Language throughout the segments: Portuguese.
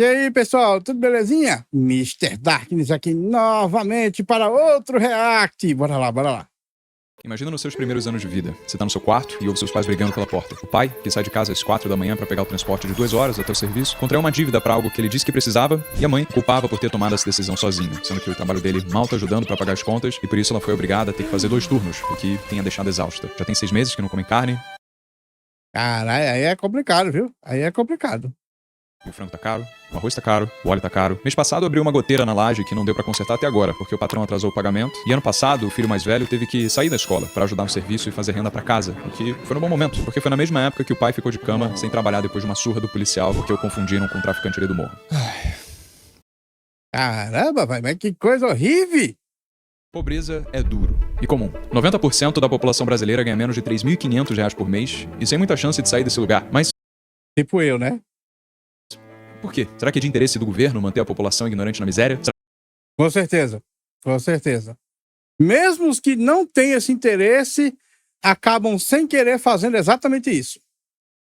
E aí, pessoal, tudo belezinha? Mister Darkness aqui novamente para outro React. Bora lá, bora lá. Imagina nos seus primeiros anos de vida. Você tá no seu quarto e ouve seus pais brigando pela porta. O pai, que sai de casa às 4 da manhã pra pegar o transporte de 2 horas até o serviço, contraiu uma dívida pra algo que ele disse que precisava, e a mãe culpava por ter tomado essa decisão sozinha, sendo que o trabalho dele mal tá ajudando pra pagar as contas, e por isso ela foi obrigada a ter que fazer 2 turnos, o que tem a deixado exausta. Já tem 6 meses que não come carne, Caralho, aí é complicado, viu? Aí é complicado. e o frango tá caro, o arroz tá caro, o óleo tá caro. Mês passado abriu uma goteira na laje que não deu pra consertar até agora, porque o patrão atrasou o pagamento. E ano passado, o filho mais velho teve que sair da escola pra ajudar no serviço e fazer renda pra casa, o que foi num bom momento, porque foi na mesma época que o pai ficou de cama sem trabalhar depois de uma surra do policial porque o confundiram com um traficante ali do morro. Caramba, vai, mas que coisa horrível! Pobreza é duro e comum. 90% da população brasileira ganha menos de R$ 3.500 por mês e sem muita chance de sair desse lugar. Mas Tipo eu, né? por quê? Será que é de interesse do governo manter a população ignorante na miséria? Com certeza, com certeza. Mesmo os que não têm esse interesse, acabam sem querer fazendo exatamente isso.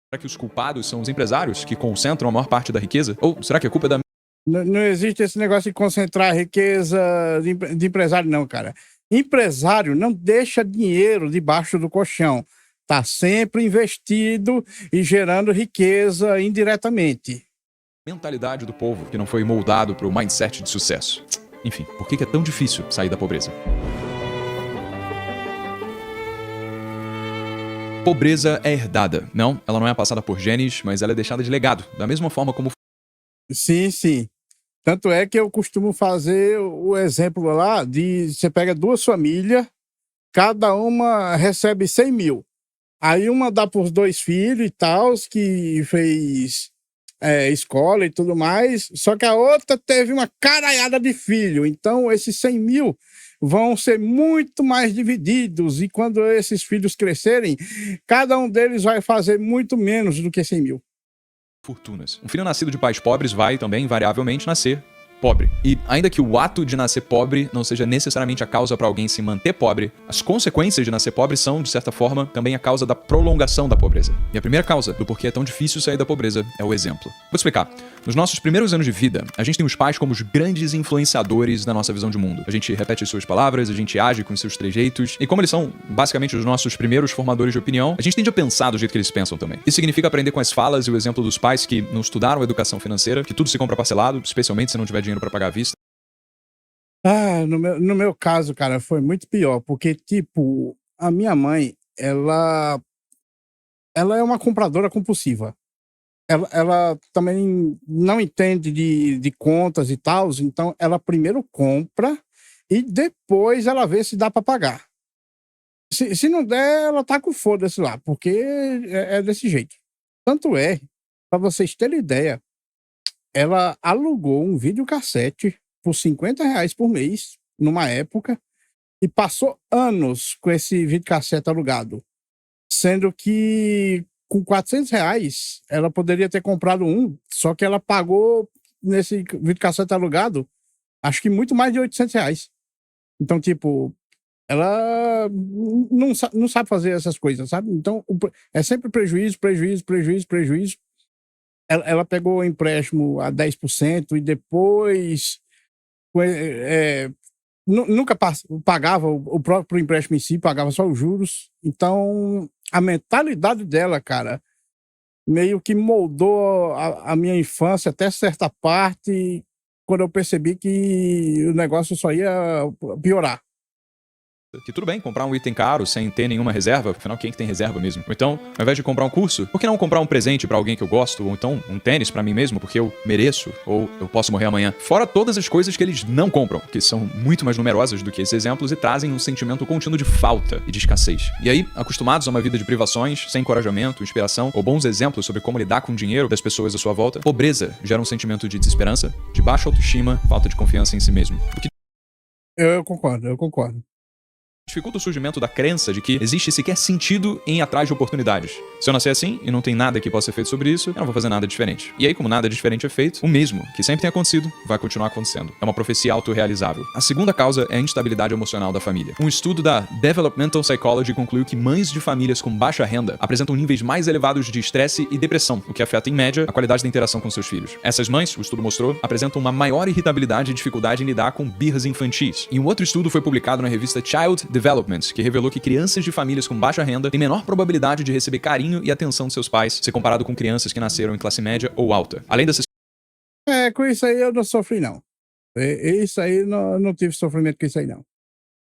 Será que os culpados são os empresários que concentram a maior parte da riqueza? Ou será que a culpa é da Não existe esse negócio de concentrar a riqueza de empresário, não, cara. Empresário não deixa dinheiro debaixo do colchão. Tá sempre investido e gerando riqueza indiretamente. mentalidade do povo que não foi moldado para o mindset de sucesso? Enfim, por que é tão difícil sair da pobreza? Pobreza é herdada. Não, ela não é passada por genes, mas ela é deixada de legado, da mesma forma como Sim, sim. Tanto é que eu costumo fazer o exemplo lá de você pega 2 famílias, cada uma recebe 100 mil. Aí uma dá para os 2 filhos e tal, que fez escola e tudo mais, só que a outra teve uma caralhada de filho. Então esses 100 mil vão ser muito mais divididos e quando esses filhos crescerem, cada um deles vai fazer muito menos do que 100 mil. fortunas. Um filho nascido de pais pobres vai também, invariavelmente, nascer pobre. E ainda que o ato de nascer pobre não seja necessariamente a causa para alguém se manter pobre, as consequências de nascer pobre são, de certa forma, também a causa da prolongação da pobreza. E a primeira causa do porquê é tão difícil sair da pobreza é o exemplo. Vou explicar. Nos nossos primeiros anos de vida, a gente tem os pais como os grandes influenciadores da nossa visão de mundo. A gente repete suas palavras, a gente age com seus trejeitos, e como eles são basicamente os nossos primeiros formadores de opinião, a gente tende a pensar do jeito que eles pensam também. Isso significa aprender com as falas e o exemplo dos pais que não estudaram educação financeira, que tudo se compra parcelado, especialmente se não tiver dinheiro para pagar à vista. No meu caso, cara, foi muito pior, porque, tipo, a minha mãe, ela é uma compradora compulsiva. Ela também não entende de contas e tal, então ela primeiro compra e depois ela vê se dá para pagar. Se não der, ela tá com foda-se lá, porque é desse jeito. Tanto é, para vocês terem ideia, ela alugou um videocassete por R$ 50 por mês, numa época, e passou anos com esse videocassete alugado. Sendo que com R$ 400 ela poderia ter comprado um, só que ela pagou nesse videocassete alugado, acho que muito mais de R$ 800. Então, tipo, ela não sabe fazer essas coisas, sabe? Então, é sempre prejuízo, prejuízo, prejuízo, prejuízo. Ela pegou o empréstimo a 10% e depois nunca pagava o próprio empréstimo em si, pagava só os juros. Então, a mentalidade dela, cara, meio que moldou a minha infância até certa parte, quando eu percebi que o negócio só ia piorar. Que tudo bem comprar um item caro sem ter nenhuma reserva, afinal quem que tem reserva mesmo? Ou então, ao invés de comprar um curso, por que não comprar um presente pra alguém que eu gosto? Ou então um tênis pra mim mesmo, porque eu mereço? Ou eu posso morrer amanhã? Fora todas as coisas que eles não compram, que são muito mais numerosas do que esses exemplos e trazem um sentimento contínuo de falta e de escassez. E aí, acostumados a uma vida de privações, sem encorajamento, inspiração ou bons exemplos sobre como lidar com o dinheiro das pessoas à sua volta, pobreza gera um sentimento de desesperança, de baixa autoestima, falta de confiança em si mesmo. O que Eu concordo. dificulta o surgimento da crença de que existe sequer sentido em ir atrás de oportunidades. Se eu nascer assim e não tem nada que possa ser feito sobre isso, eu não vou fazer nada diferente. E aí, como nada diferente é feito, o mesmo, que sempre tem acontecido, vai continuar acontecendo. É uma profecia autorrealizável. A segunda causa é a instabilidade emocional da família. Um estudo da Developmental Psychology concluiu que mães de famílias com baixa renda apresentam níveis mais elevados de estresse e depressão, o que afeta, em média, a qualidade da interação com seus filhos. Essas mães, o estudo mostrou, apresentam uma maior irritabilidade e dificuldade em lidar com birras infantis. E um outro estudo foi publicado na revista Child Development, que revelou que crianças de famílias com baixa renda têm menor probabilidade de receber carinho e atenção de seus pais, se comparado com crianças que nasceram em classe média ou alta. Além dessas Com isso aí eu não sofri, não. Isso aí, não tive sofrimento com isso aí, não.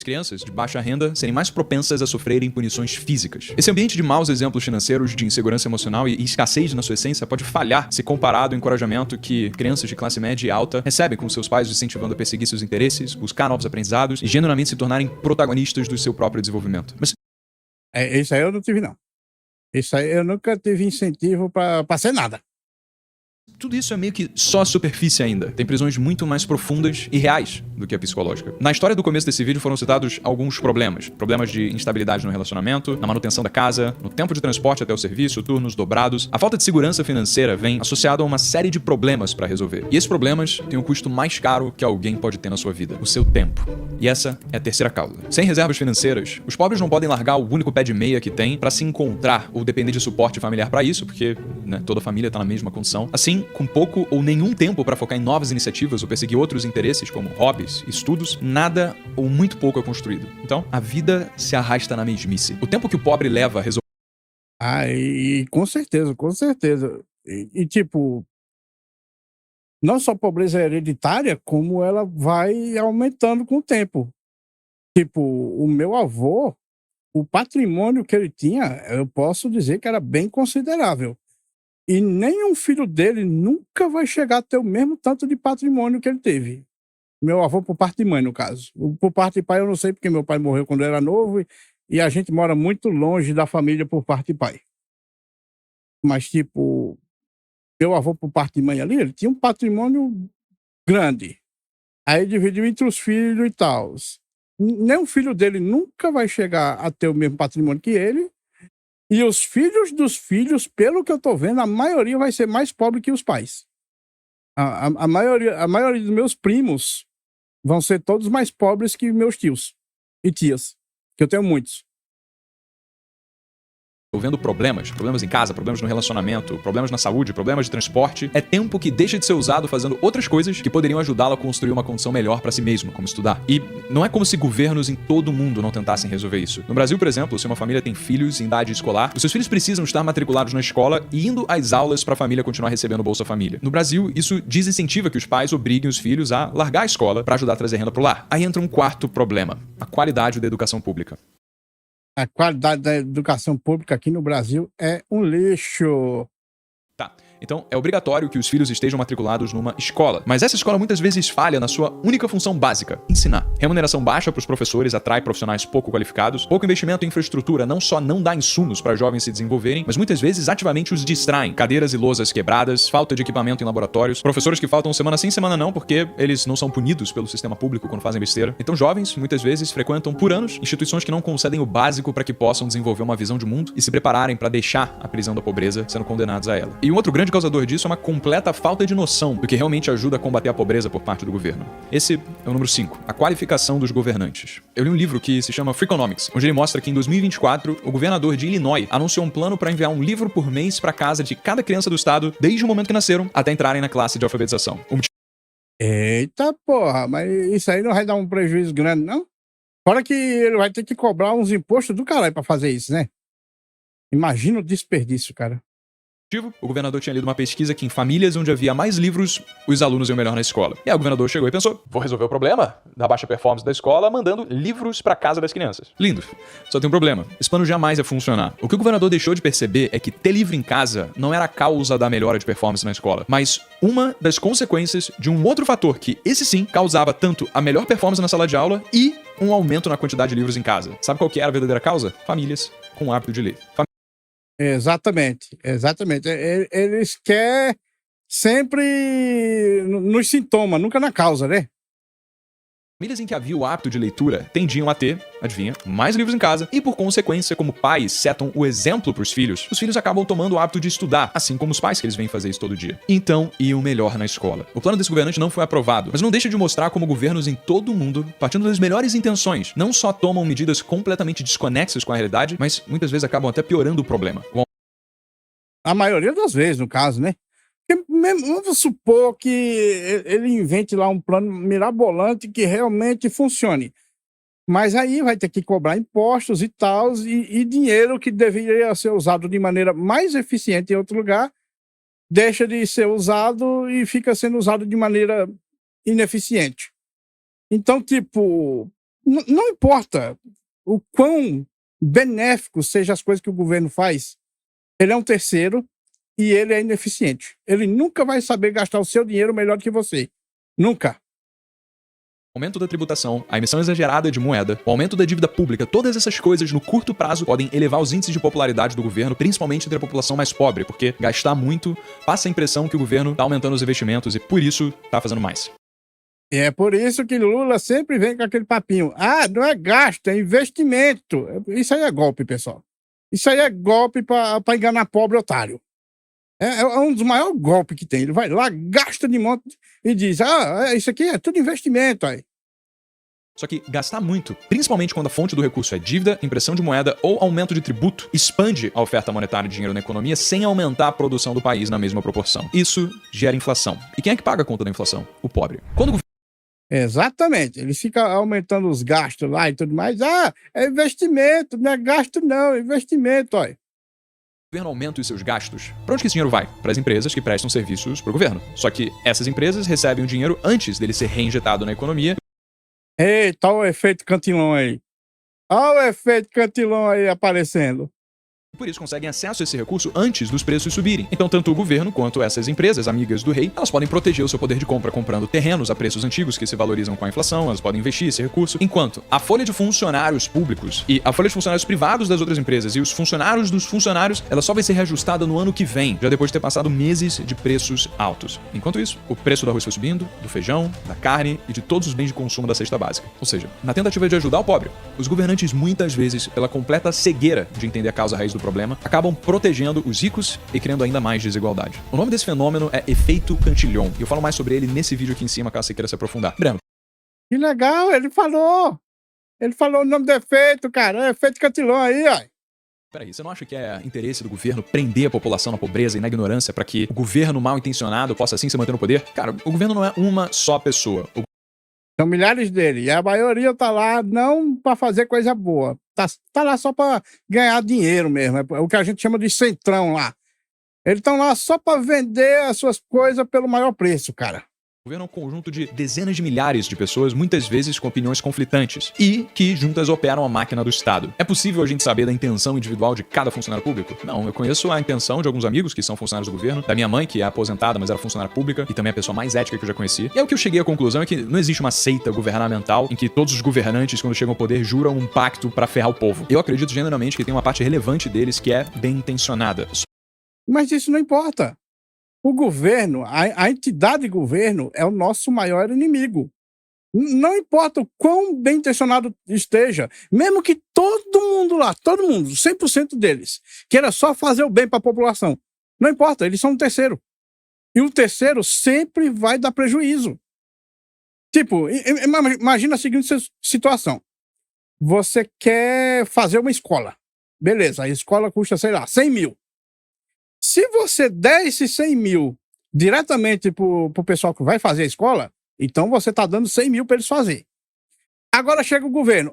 crianças de baixa renda serem mais propensas a sofrerem punições físicas. Esse ambiente de maus exemplos financeiros, de insegurança emocional e escassez na sua essência pode falhar se comparado ao encorajamento que crianças de classe média e alta recebem com seus pais, incentivando a perseguir seus interesses, buscar novos aprendizados e genuinamente se tornarem protagonistas do seu próprio desenvolvimento. Mas Isso aí eu não tive, não. Isso aí eu nunca tive incentivo pra ser nada. tudo isso é meio que só superfície ainda. Tem prisões muito mais profundas e reais do que a psicológica. Na história do começo desse vídeo foram citados alguns problemas. Problemas de instabilidade no relacionamento, na manutenção da casa, no tempo de transporte até o serviço, turnos dobrados. A falta de segurança financeira vem associada a uma série de problemas para resolver. E esses problemas têm o custo mais caro que alguém pode ter na sua vida: o seu tempo. E essa é a terceira causa. Sem reservas financeiras, os pobres não podem largar o único pé de meia que tem para se encontrar ou depender de suporte familiar para isso, porque toda a família tá na mesma condição. Assim, com pouco ou nenhum tempo para focar em novas iniciativas ou perseguir outros interesses como hobbies, estudos, nada ou muito pouco é construído. Então, a vida se arrasta na mesmice. O tempo que o pobre leva a resolver E com certeza, com certeza. Tipo, não só pobreza hereditária, como ela vai aumentando com o tempo. Tipo, o meu avô, o patrimônio que ele tinha, eu posso dizer que era bem considerável. E nenhum filho dele nunca vai chegar a ter o mesmo tanto de patrimônio que ele teve. Meu avô, por parte de mãe, no caso. Por parte de pai, eu não sei, porque meu pai morreu quando eu era novo e a gente mora muito longe da família por parte de pai. Mas, tipo, meu avô, por parte de mãe ali, ele tinha um patrimônio grande. Aí dividiu entre os filhos e tal. Nenhum filho dele nunca vai chegar a ter o mesmo patrimônio que ele. E os filhos dos filhos, pelo que eu tô vendo, a maioria vai ser mais pobre que os pais. A maioria dos meus primos vão ser todos mais pobres que meus tios e tias, que eu tenho muitos. resolvendo problemas em casa, problemas no relacionamento, problemas na saúde, problemas de transporte, é tempo que deixa de ser usado fazendo outras coisas que poderiam ajudá-lo a construir uma condição melhor para si mesmo, como estudar. E não é como se governos em todo o mundo não tentassem resolver isso. No Brasil, por exemplo, se uma família tem filhos em idade escolar, os seus filhos precisam estar matriculados na escola e indo às aulas para a família continuar recebendo Bolsa Família. No Brasil, isso desincentiva que os pais obriguem os filhos a largar a escola para ajudar a trazer renda pro lar. Aí entra um quarto problema: a qualidade da educação pública. A qualidade da educação pública aqui no Brasil é um lixo. Tá. Então, é obrigatório que os filhos estejam matriculados numa escola. Mas essa escola muitas vezes falha na sua única função básica: ensinar. Remuneração baixa para os professores atrai profissionais pouco qualificados. Pouco investimento em infraestrutura não só não dá insumos para jovens se desenvolverem, mas muitas vezes ativamente os distraem. Cadeiras e lousas quebradas, falta de equipamento em laboratórios, professores que faltam semana sim, semana não, porque eles não são punidos pelo sistema público quando fazem besteira. Então, jovens, muitas vezes, frequentam por anos instituições que não concedem o básico para que possam desenvolver uma visão de mundo e se prepararem para deixar a prisão da pobreza, sendo condenados a ela. E um outro grande causador disso é uma completa falta de noção do que realmente ajuda a combater a pobreza por parte do governo. Esse é o número 5, a qualificação dos governantes. Eu li um livro que se chama Freakonomics, onde ele mostra que em 2024, o governador de Illinois anunciou um plano para enviar um livro por mês para casa de cada criança do estado, desde o momento que nasceram até entrarem na classe de alfabetização. Eita porra, mas isso aí não vai dar um prejuízo grande, não? Fora que ele vai ter que cobrar uns impostos do caralho pra fazer isso, né? Imagina o desperdício, cara. O governador tinha lido uma pesquisa que em famílias onde havia mais livros, os alunos iam melhor na escola. E aí o governador chegou e pensou: vou resolver o problema da baixa performance da escola mandando livros pra casa das crianças. Lindo. Só tem um problema: esse plano jamais ia funcionar. O que o governador deixou de perceber é que ter livro em casa não era a causa da melhora de performance na escola, mas uma das consequências de um outro fator que, esse sim, causava tanto a melhor performance na sala de aula e um aumento na quantidade de livros em casa. Sabe qual que era a verdadeira causa? Famílias com o hábito de ler. Exatamente, exatamente. Eles querem sempre nos sintomas, nunca na causa, né? Famílias em que havia o hábito de leitura tendiam a ter, adivinha, mais livros em casa e, por consequência, como pais setam o exemplo para os filhos acabam tomando o hábito de estudar, assim como os pais que eles vêm fazer isso todo dia. Então, iam melhor na escola. O plano desse governante não foi aprovado, mas não deixa de mostrar como governos em todo o mundo, partindo das melhores intenções, não só tomam medidas completamente desconexas com a realidade, mas muitas vezes acabam até piorando o problema. A maioria das vezes, no caso, né? Porque vamos supor que ele invente lá um plano mirabolante que realmente funcione. Mas aí vai ter que cobrar impostos e tal, e dinheiro que deveria ser usado de maneira mais eficiente em outro lugar, deixa de ser usado e fica sendo usado de maneira ineficiente. Então, tipo, não importa o quão benéfico sejam as coisas que o governo faz, ele é um terceiro e ele é ineficiente. Ele nunca vai saber gastar o seu dinheiro melhor que você. Nunca. O aumento da tributação, a emissão exagerada de moeda, o aumento da dívida pública, todas essas coisas no curto prazo podem elevar os índices de popularidade do governo, principalmente entre a população mais pobre, porque gastar muito passa a impressão que o governo está aumentando os investimentos e por isso está fazendo mais. E é por isso que Lula sempre vem com aquele papinho. Ah, não é gasto, é investimento. Isso aí é golpe, pessoal. Isso aí é golpe para enganar pobre otário. É um dos maiores golpes que tem. Ele vai lá, gasta de monte e diz: isso aqui é tudo investimento aí. Só que gastar muito, principalmente quando a fonte do recurso é dívida, impressão de moeda ou aumento de tributo, expande a oferta monetária de dinheiro na economia sem aumentar a produção do país na mesma proporção. Isso gera inflação. E quem é que paga a conta da inflação? O pobre. Quando Exatamente. Ele fica aumentando os gastos lá e tudo mais. É investimento, não é gasto não, é investimento, olha. o governo aumenta os seus gastos, para onde que esse dinheiro vai? Para as empresas que prestam serviços para o governo. Só que essas empresas recebem o dinheiro antes dele ser reinjetado na economia. Eita, olha o efeito Cantillon aí. Olha o efeito Cantillon aí aparecendo. E por isso conseguem acesso a esse recurso antes dos preços subirem. Então, tanto o governo quanto essas empresas, amigas do rei, elas podem proteger o seu poder de compra comprando terrenos a preços antigos que se valorizam com a inflação, elas podem investir esse recurso, enquanto a folha de funcionários públicos e a folha de funcionários privados das outras empresas e os funcionários dos funcionários, ela só vai ser reajustada no ano que vem, já depois de ter passado meses de preços altos. Enquanto isso, o preço do arroz foi subindo, do feijão, da carne e de todos os bens de consumo da cesta básica. Ou seja, na tentativa de ajudar o pobre, os governantes muitas vezes, pela completa cegueira de entender a causa raiz do problema, acabam protegendo os ricos e criando ainda mais desigualdade. O nome desse fenômeno é efeito Cantillon, e eu falo mais sobre ele nesse vídeo aqui em cima, caso você queira se aprofundar. Breno. Que legal, ele falou. Ele falou o nome do efeito, cara. É efeito Cantillon aí, ó. Peraí, você não acha que é interesse do governo prender a população na pobreza e na ignorância para que o governo mal intencionado possa assim se manter no poder? Cara, o governo não é uma só pessoa. São milhares dele. E a maioria tá lá não para fazer coisa boa. Tá lá só para ganhar dinheiro mesmo. É o que a gente chama de centrão lá. Eles estão lá só para vender as suas coisas pelo maior preço, cara. O governo é um conjunto de dezenas de milhares de pessoas, muitas vezes com opiniões conflitantes, e que juntas operam a máquina do Estado. É possível a gente saber da intenção individual de cada funcionário público? Não, eu conheço a intenção de alguns amigos que são funcionários do governo, da minha mãe, que é aposentada, mas era funcionária pública, e também a pessoa mais ética que eu já conheci. E é o que eu cheguei à conclusão é que não existe uma seita governamental em que todos os governantes, quando chegam ao poder, juram um pacto para ferrar o povo. Eu acredito genuinamente que tem uma parte relevante deles que é bem intencionada. Mas isso não importa. O governo, a entidade governo é o nosso maior inimigo. Não importa o quão bem intencionado esteja, mesmo que todo mundo lá, todo mundo, 100% deles, queira só fazer o bem para a população. Não importa, eles são um terceiro. E o terceiro sempre vai dar prejuízo. Tipo, imagina a seguinte situação. Você quer fazer uma escola. Beleza, a escola custa, sei lá, 100 mil. Se você der esses 100 mil diretamente pro pessoal que vai fazer a escola, então você está dando 100 mil para eles fazer. Agora chega o governo,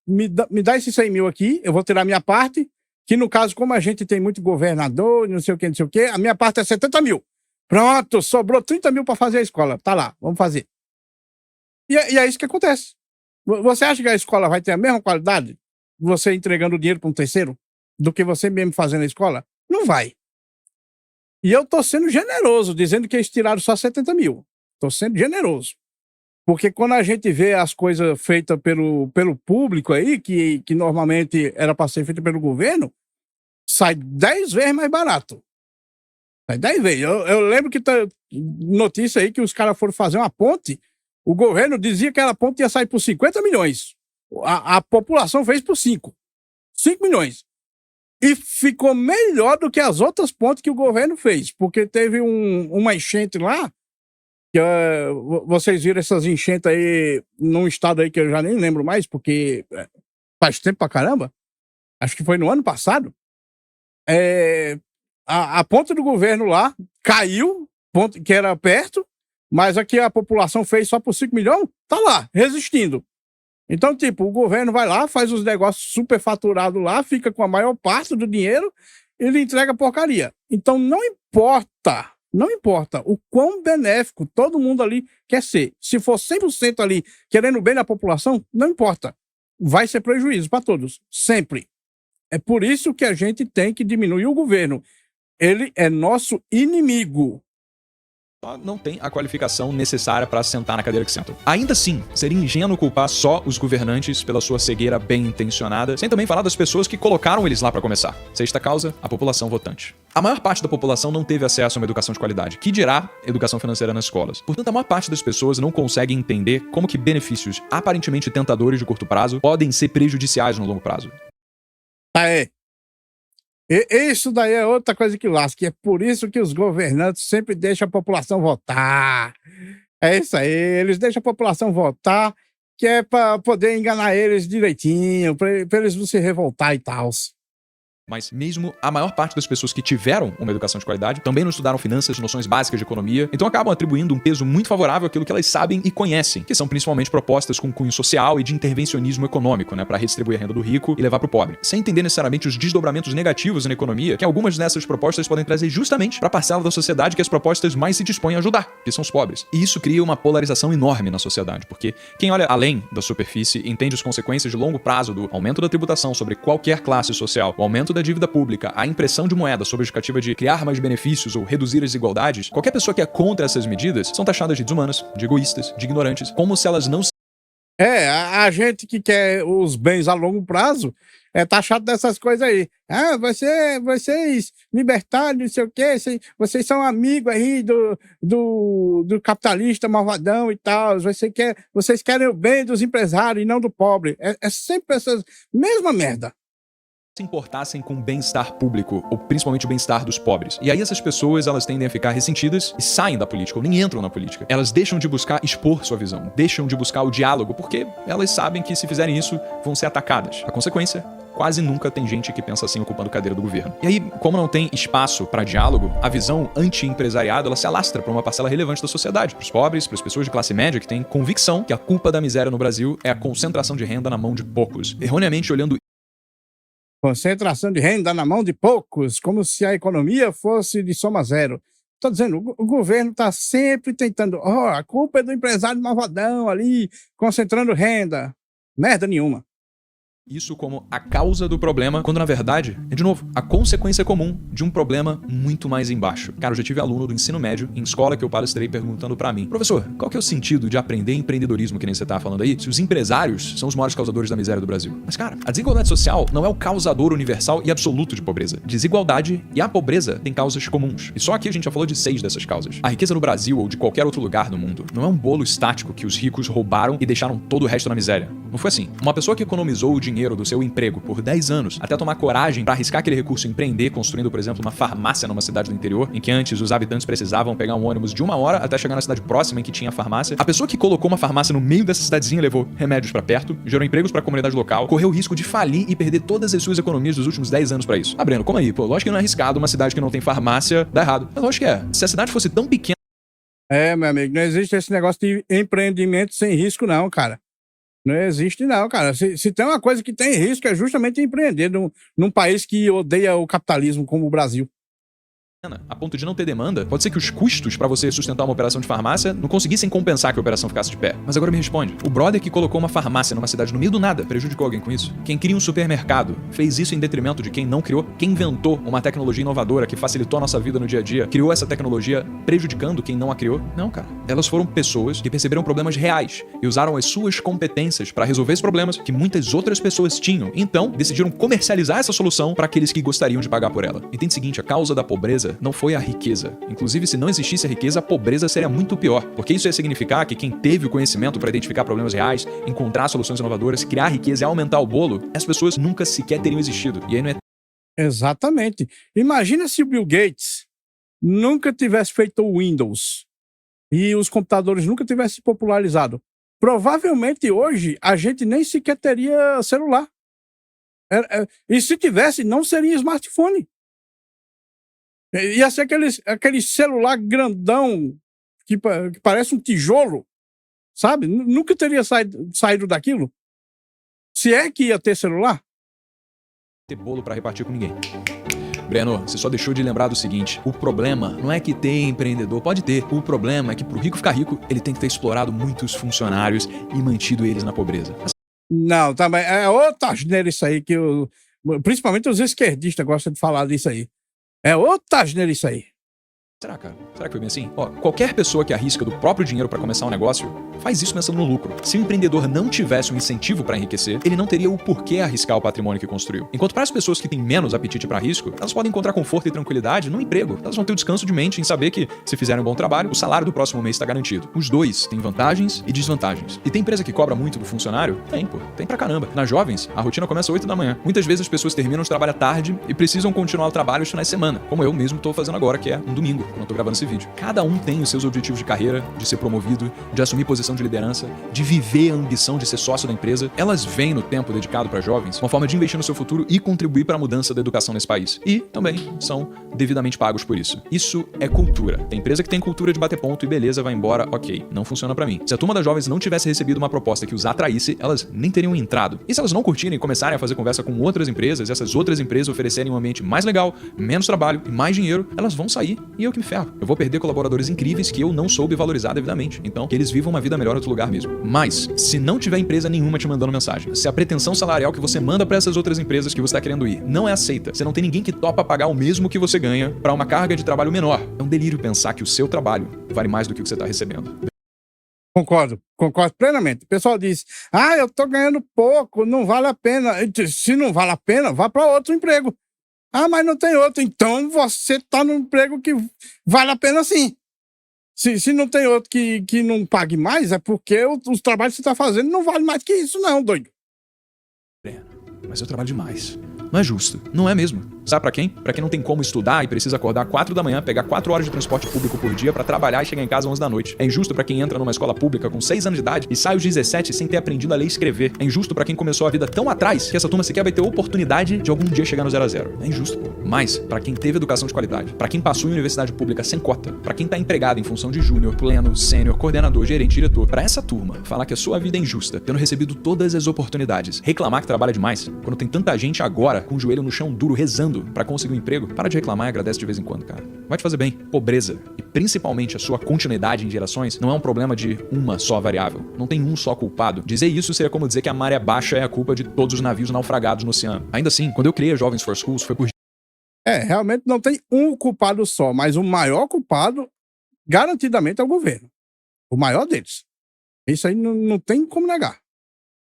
me dá esses 100 mil aqui, eu vou tirar a minha parte, que no caso, como a gente tem muito governador, não sei o que, a minha parte é 70 mil. Pronto, sobrou 30 mil para fazer a escola. Tá lá, vamos fazer. E é isso que acontece. Você acha que a escola vai ter a mesma qualidade, você entregando o dinheiro para um terceiro, do que você mesmo fazendo a escola? Não vai. E eu tô sendo generoso, dizendo que eles tiraram só 70 mil. Tô sendo generoso. Porque quando a gente vê as coisas feitas pelo público aí, que normalmente era para ser feita pelo governo, sai 10 vezes mais barato. Sai 10 vezes. Eu lembro que tá notícia aí que os caras foram fazer uma ponte, O governo dizia que aquela ponte ia sair por 50 milhões. A população fez por 5 milhões. E ficou melhor do que as outras pontes que o governo fez, porque teve uma enchente lá, que vocês viram essas enchentes aí num estado aí que eu já nem lembro mais, porque faz tempo pra caramba. Acho que foi no ano passado. A ponte do governo lá caiu, ponte que era perto, mas aqui a população fez só por 5 milhões, tá lá, resistindo. Então, tipo, o governo vai lá, faz os negócios superfaturados lá, fica com a maior parte do dinheiro e ele entrega porcaria. Então, não importa o quão benéfico todo mundo ali quer ser. Se for 100% ali querendo o bem da população, não importa. Vai ser prejuízo para todos, sempre. É por isso que a gente tem que diminuir o governo. Ele é nosso inimigo. Não tem a qualificação necessária para sentar na cadeira que sentam. Ainda assim, seria ingênuo culpar só os governantes pela sua cegueira bem intencionada, sem também falar das pessoas que colocaram eles lá para começar. Sexta causa, a população votante. A maior parte da população não teve acesso a uma educação de qualidade, que dirá educação financeira nas escolas. Portanto, a maior parte das pessoas não consegue entender como que benefícios aparentemente tentadores de curto prazo podem ser prejudiciais no longo prazo. Isso daí é outra coisa que lasca, é por isso que os governantes sempre deixam a população votar. É isso aí, eles deixam a população votar, que é para poder enganar eles direitinho, para eles não se revoltar e tal. Mas mesmo a maior parte das pessoas que tiveram uma educação de qualidade também não estudaram finanças, noções básicas de economia, então acabam atribuindo um peso muito favorável àquilo que elas sabem e conhecem, que são principalmente propostas com cunho social e de intervencionismo econômico, para redistribuir a renda do rico e levar para o pobre, sem entender necessariamente os desdobramentos negativos na economia que algumas dessas propostas podem trazer justamente para a parcela da sociedade que as propostas mais se dispõem a ajudar, que são os pobres. E isso cria uma polarização enorme na sociedade, porque quem olha além da superfície entende as consequências de longo prazo do aumento da tributação sobre qualquer classe social, o aumento da dívida pública, a impressão de moeda sob a justificativa de criar mais benefícios ou reduzir as desigualdades. Qualquer pessoa que é contra essas medidas são taxadas de desumanas, de egoístas, de ignorantes, como se elas não... A gente que quer os bens a longo prazo é taxado dessas coisas aí. Vocês libertários, não sei o quê, vocês são amigos aí do capitalista malvadão e tal, vocês querem o bem dos empresários e não do pobre. É sempre essa mesma merda. Se importassem com o bem-estar público, ou principalmente o bem-estar dos pobres. E aí essas pessoas, elas tendem a ficar ressentidas e saem da política, ou nem entram na política. Elas deixam de buscar expor sua visão, deixam de buscar o diálogo, porque elas sabem que se fizerem isso, vão ser atacadas. A consequência, quase nunca tem gente que pensa assim ocupando cadeira do governo. E aí, como não tem espaço para diálogo, a visão anti-empresariado, ela se alastra para uma parcela relevante da sociedade, para os pobres, para as pessoas de classe média que têm convicção que a culpa da miséria no Brasil é a concentração de renda na mão de poucos, erroneamente olhando concentração de renda na mão de poucos, como se a economia fosse de soma zero. Estou dizendo, o governo está sempre tentando, a culpa é do empresário malvadão ali, concentrando renda. Merda nenhuma. Isso como a causa do problema, quando na verdade é, de novo, a consequência comum de um problema muito mais embaixo. Cara, eu já tive aluno do ensino médio em escola que eu palestrei perguntando pra mim: professor, qual que é o sentido de aprender empreendedorismo, que nem você tá falando aí, se os empresários são os maiores causadores da miséria do Brasil? Mas cara, a desigualdade social não é o causador universal e absoluto de pobreza. Desigualdade e a pobreza têm causas comuns. E só aqui a gente já falou de 6 dessas causas. A riqueza no Brasil ou de qualquer outro lugar do mundo não é um bolo estático que os ricos roubaram e deixaram todo o resto na miséria. Não foi assim. Uma pessoa que economizou o dinheiro do seu emprego por 10 anos, até tomar coragem para arriscar aquele recurso e empreender, construindo, por exemplo, uma farmácia numa cidade do interior, em que antes os habitantes precisavam pegar um ônibus de 1 hora até chegar na cidade próxima em que tinha farmácia. A pessoa que colocou uma farmácia no meio dessa cidadezinha levou remédios para perto, gerou empregos para a comunidade local, correu o risco de falir e perder todas as suas economias dos últimos 10 anos para isso. Breno, como aí? Pô, lógico que não é arriscado uma cidade que não tem farmácia dar errado. Mas lógico que é. Se a cidade fosse tão pequena... meu amigo, não existe esse negócio de empreendimento sem risco não, cara. Não existe não, cara. Se tem uma coisa que tem risco é justamente empreender num país que odeia o capitalismo como o Brasil. A ponto de não ter demanda, pode ser que os custos para você sustentar uma operação de farmácia não conseguissem compensar que a operação ficasse de pé. Mas agora me responde, o brother que colocou uma farmácia numa cidade no meio do nada prejudicou alguém com isso? Quem cria um supermercado fez isso em detrimento de quem não criou? Quem inventou uma tecnologia inovadora que facilitou a nossa vida no dia a dia, criou essa tecnologia prejudicando quem não a criou? Não, cara. Elas foram pessoas que perceberam problemas reais e usaram as suas competências para resolver esses problemas que muitas outras pessoas tinham. Então, decidiram comercializar essa solução para aqueles que gostariam de pagar por ela. Entende o seguinte, a causa da pobreza pobreza não foi a riqueza. Inclusive, se não existisse a riqueza, a pobreza seria muito pior, porque isso ia significar que quem teve o conhecimento para identificar problemas reais, encontrar soluções inovadoras, criar riqueza e aumentar o bolo, as pessoas nunca sequer teriam existido. E aí não é... Exatamente. Imagina se o Bill Gates nunca tivesse feito o Windows e os computadores nunca tivessem se popularizado. Provavelmente hoje a gente nem sequer teria celular. E se tivesse, não seria smartphone. Ia ser aquele celular grandão que parece um tijolo, sabe? Nunca teria saído daquilo. Se é que ia ter celular. Ter bolo para repartir com ninguém. Breno, você só deixou de lembrar do seguinte: o problema não é que tem empreendedor, pode ter. O problema é que pro rico ficar rico, ele tem que ter explorado muitos funcionários e mantido eles na pobreza. Não, também é outra asneira isso aí, principalmente os esquerdistas gostam de falar disso aí. É outra asneira isso aí. Será, cara? Será que foi bem assim? Ó, qualquer pessoa que arrisca do próprio dinheiro para começar um negócio, faz isso pensando no lucro. Se o empreendedor não tivesse um incentivo para enriquecer, ele não teria o porquê arriscar o patrimônio que construiu. Enquanto para as pessoas que têm menos apetite para risco, elas podem encontrar conforto e tranquilidade no emprego. Elas vão ter o descanso de mente em saber que, se fizerem um bom trabalho, o salário do próximo mês está garantido. Os dois têm vantagens e desvantagens. E tem empresa que cobra muito do funcionário? Tem, pô. Tem pra caramba. Nas jovens, a rotina começa às 8 da manhã. Muitas vezes as pessoas terminam de trabalhar tarde e precisam continuar o trabalho os finais de semana, como eu mesmo tô fazendo agora, que é um domingo, quando eu tô gravando esse vídeo. Cada um tem os seus objetivos de carreira, de ser promovido, de assumir posição de liderança, de viver a ambição de ser sócio da empresa. Elas veem no tempo dedicado para jovens uma forma de investir no seu futuro e contribuir para a mudança da educação nesse país. E também são devidamente pagos por isso. Isso é cultura. Tem empresa que tem cultura de bater ponto e beleza, vai embora, ok. Não funciona para mim. Se a turma das jovens não tivesse recebido uma proposta que os atraísse, elas nem teriam entrado. E se elas não curtirem e começarem a fazer conversa com outras empresas, e essas outras empresas oferecerem um ambiente mais legal, menos trabalho e mais dinheiro, elas vão sair e eu que me ferro. Eu vou perder colaboradores incríveis que eu não soube valorizar devidamente. Então, que eles vivam uma vida melhor em outro lugar mesmo. Mas, se não tiver empresa nenhuma te mandando mensagem, se a pretensão salarial que você manda para essas outras empresas que você está querendo ir não é aceita, você não tem ninguém que topa pagar o mesmo que você ganha para uma carga de trabalho menor, é um delírio pensar que o seu trabalho vale mais do que o que você está recebendo. Concordo plenamente. O pessoal diz, eu tô ganhando pouco, não vale a pena. Se não vale a pena, vá para outro emprego. Mas não tem outro. Então você tá num emprego que vale a pena sim. Se não tem outro que não pague mais, é porque os trabalhos que você tá fazendo não vale mais que isso não, doido. Mas eu trabalho demais. Não é justo. Não é mesmo. Sabe pra quem? Pra quem não tem como estudar e precisa acordar 4 da manhã, pegar 4 horas de transporte público por dia pra trabalhar e chegar em casa 11 da noite. É injusto pra quem entra numa escola pública com 6 anos de idade e sai aos 17 sem ter aprendido a ler e escrever. É injusto pra quem começou a vida tão atrás que essa turma sequer vai ter oportunidade de algum dia chegar no 0 a 0. É injusto, pô. Mas, pra quem teve educação de qualidade, pra quem passou em universidade pública sem cota, pra quem tá empregado em função de júnior, pleno, sênior, coordenador, gerente, diretor, pra essa turma falar que a sua vida é injusta, tendo recebido todas as oportunidades, reclamar que trabalha demais, quando tem tanta gente agora com o joelho no chão duro rezando pra conseguir um emprego, para de reclamar e agradece de vez em quando, cara. Vai te fazer bem. Pobreza, e principalmente a sua continuidade em gerações, não é um problema de uma só variável. Não tem um só culpado. Dizer isso seria como dizer que a maré baixa é a culpa de todos os navios naufragados no oceano. Ainda assim, quando eu criei a Jovens for Schools, foi por... Realmente não tem um culpado só, mas o maior culpado, garantidamente, é o governo. O maior deles. Isso aí não tem como negar.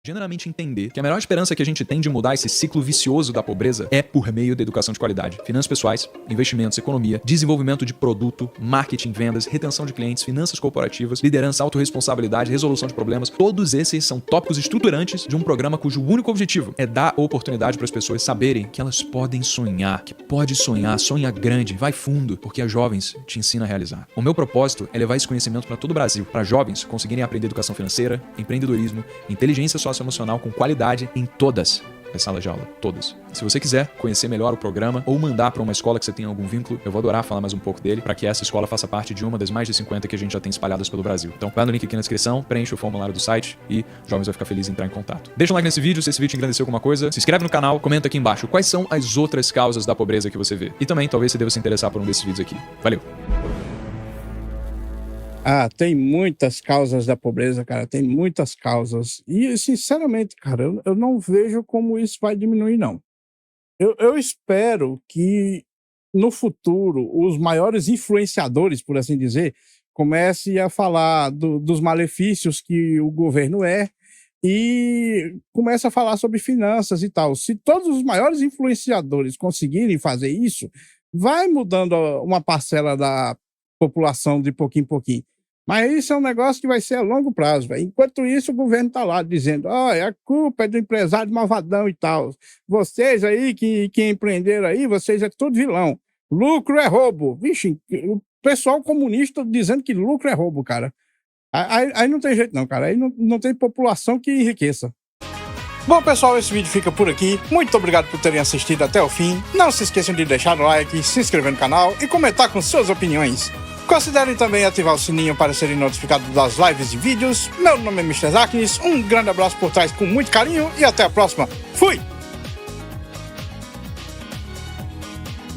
Genuinamente entender que a melhor esperança que a gente tem de mudar esse ciclo vicioso da pobreza é por meio da educação de qualidade. Finanças pessoais, investimentos, economia, desenvolvimento de produto, marketing, vendas, retenção de clientes, finanças corporativas, liderança, autorresponsabilidade, resolução de problemas. Todos esses são tópicos estruturantes de um programa cujo único objetivo é dar oportunidade para as pessoas saberem que elas podem sonhar, que pode sonhar, sonha grande, vai fundo, porque a Jovens te ensina a realizar. O meu propósito é levar esse conhecimento para todo o Brasil, para jovens conseguirem aprender educação financeira, empreendedorismo, inteligência socioemocional com qualidade em todas as salas de aula, todas. Se você quiser conhecer melhor o programa ou mandar para uma escola que você tenha algum vínculo, eu vou adorar falar mais um pouco dele para que essa escola faça parte de uma das mais de 50 que a gente já tem espalhadas pelo Brasil. Então vai no link aqui na descrição, preenche o formulário do site e Jovens vai ficar feliz em entrar em contato. Deixa um like nesse vídeo se esse vídeo te engrandeceu alguma coisa, se inscreve no canal, comenta aqui embaixo quais são as outras causas da pobreza que você vê. E também talvez você deva se interessar por um desses vídeos aqui. Valeu! Tem muitas causas da pobreza, cara, tem muitas causas. E, sinceramente, cara, eu não vejo como isso vai diminuir, não. Eu espero que, no futuro, os maiores influenciadores, por assim dizer, comecem a falar dos malefícios que o governo e comece a falar sobre finanças e tal. Se todos os maiores influenciadores conseguirem fazer isso, vai mudando uma parcela da população de pouquinho em pouquinho. Mas isso é um negócio que vai ser a longo prazo, velho. Enquanto isso, o governo tá lá dizendo, a culpa é do empresário malvadão e tal. Vocês aí que empreenderam aí, vocês é tudo vilão. Lucro é roubo. Vixe, o pessoal comunista dizendo que lucro é roubo, cara. Aí não tem jeito não, cara. Aí não tem população que enriqueça. Bom, pessoal, esse vídeo fica por aqui. Muito obrigado por terem assistido até o fim. Não se esqueçam de deixar o like, se inscrever no canal e comentar com suas opiniões. Considerem também ativar o sininho para serem notificados das lives e vídeos. Meu nome é Mr. Zaknis, um grande abraço por trás com muito carinho e até a próxima. Fui!